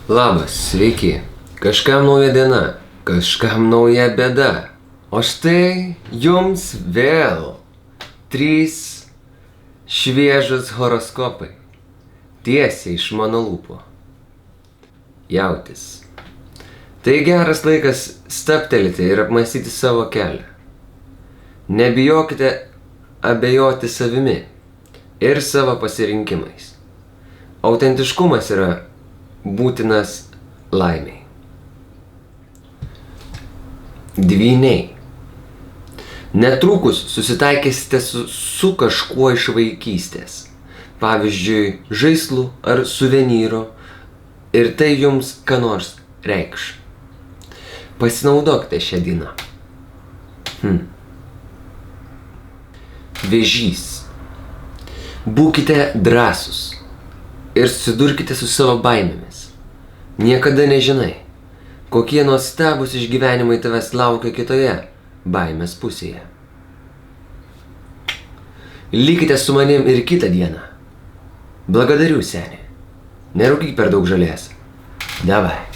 Labas, sveiki. Kažkam nauja diena, kažkam nauja bėda. O štai jums vėl 3 šviežus horoskopai. Tiesiai iš mano lūpų. Jautis. Tai geras laikas stabtelėti ir apmąstyti savo kelią. Nebijokite abejoti savimi ir savo pasirinkimais. Autentiškumas yra būtinas laimiai. Dvyniai. Netrukus susitaikysite su kažkuo iš vaikystės. Pavyzdžiui, žaislų ar suvenyro, ir tai jums ką nors reikš. Pasinaudokite šią dieną. Vėžys. Būkite drąsūs ir susidurkite su savo baimėmis. Niekada nežinai, kokie nuostabūs išgyvenimai tavęs laukia kitoje baimės pusėje. Likite su manim ir kitą dieną. Blagadariu, seni. Nerūkyk per daug žolės. Davai.